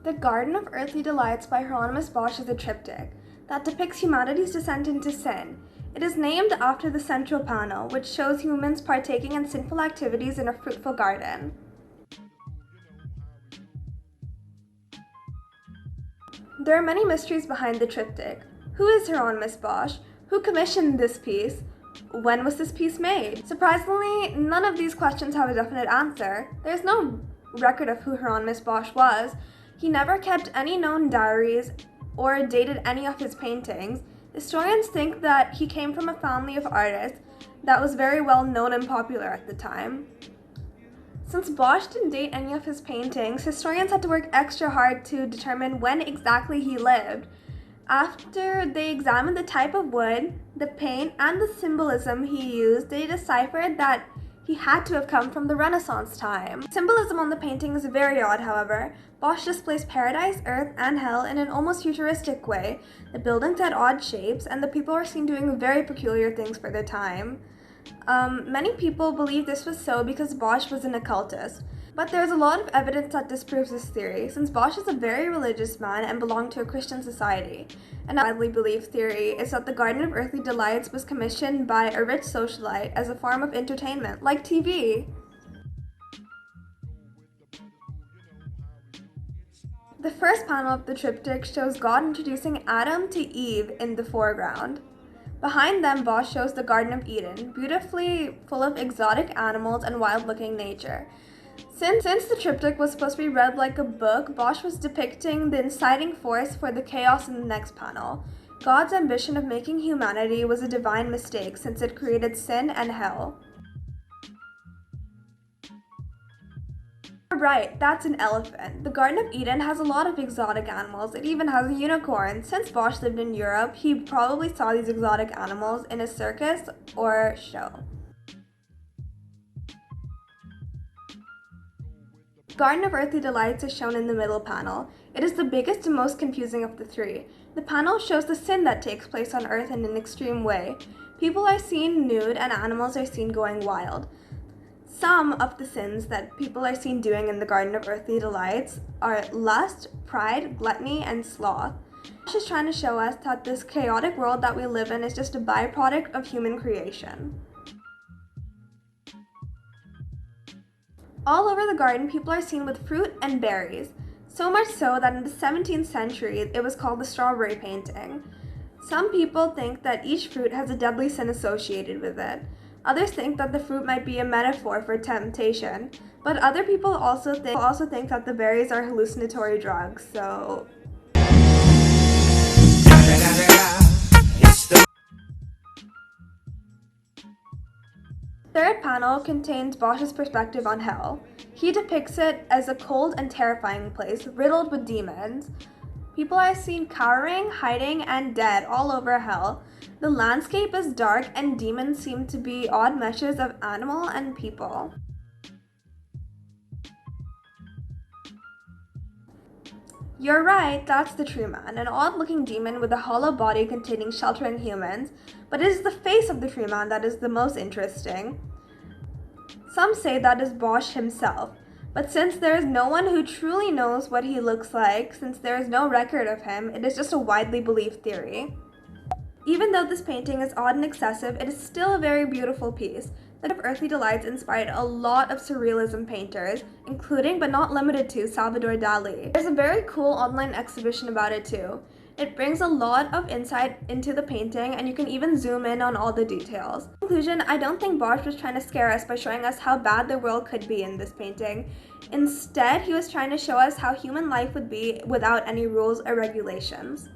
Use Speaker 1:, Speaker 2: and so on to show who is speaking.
Speaker 1: The Garden of Earthly Delights by Hieronymus Bosch is a triptych that depicts humanity's descent into sin. It is named after the central panel, which shows humans partaking in sinful activities in a fruitful garden. There are many mysteries behind the triptych. Who is Hieronymus Bosch? Who commissioned this piece? When was this piece made? Surprisingly, none of these questions have a definite answer. There's no record of who Hieronymus Bosch was. He never kept any known diaries or dated any of his paintings. Historians think that he came from a family of artists that was very well known and popular at the time. Since Bosch didn't date any of his paintings, historians had to work extra hard to determine when exactly he lived. After they examined the type of wood, the paint, and the symbolism he used, they deciphered that he had to have come from the Renaissance time. Symbolism on the painting is very odd, however. Bosch displays paradise, earth, and hell in an almost futuristic way. The buildings had odd shapes, and the people were seen doing very peculiar things for their time. Many people believe this was so because Bosch was an occultist, but there's a lot of evidence that disproves this theory, since Bosch is a very religious man and belonged to a Christian society. An widely believed theory is that the Garden of Earthly Delights was commissioned by a rich socialite as a form of entertainment, like TV. The first panel of the triptych shows God introducing Adam to Eve in the foreground. Behind them, Bosch shows the Garden of Eden, beautifully full of exotic animals and wild-looking nature. Since the triptych was supposed to be read like a book, Bosch was depicting the inciting force for the chaos in the next panel. God's ambition of making humanity was a divine mistake since it created sin and hell. Right, that's an elephant. The Garden of Eden has a lot of exotic animals. It even has a unicorn. Since Bosch lived in Europe, he probably saw these exotic animals in a circus or show. Garden of Earthly Delights is shown in the middle panel. It is the biggest and most confusing of the three. The panel shows the sin that takes place on Earth in an extreme way. People are seen nude and animals are seen going wild. Some of the sins that people are seen doing in the Garden of Earthly Delights are lust, pride, gluttony, and sloth. Bosch is trying to show us that this chaotic world that we live in is just a byproduct of human creation. All over the garden, people are seen with fruit and berries, so much so that in the 17th century, it was called the strawberry painting. Some people think that each fruit has a deadly sin associated with it. Others think that the fruit might be a metaphor for temptation, but other people also think that the berries are hallucinatory drugs, so... Third panel contains Bosch's perspective on hell. He depicts it as a cold and terrifying place, riddled with demons. People are seen cowering, hiding, and dead all over hell. The landscape is dark and demons seem to be odd meshes of animal and people. You're right, that's the true man, an odd-looking demon with a hollow body containing sheltering humans, but it is the face of the true man that is the most interesting. Some say that is Bosch himself, but since there is no one who truly knows what he looks like, since there is no record of him, it is just a widely believed theory. Even though this painting is odd and excessive, it is still a very beautiful piece. The Garden of Earthly Delights inspired a lot of surrealism painters, including but not limited to Salvador Dali. There's a very cool online exhibition about it too. It brings a lot of insight into the painting, and you can even zoom in on all the details. In conclusion, I don't think Bosch was trying to scare us by showing us how bad the world could be in this painting. Instead, he was trying to show us how human life would be without any rules or regulations.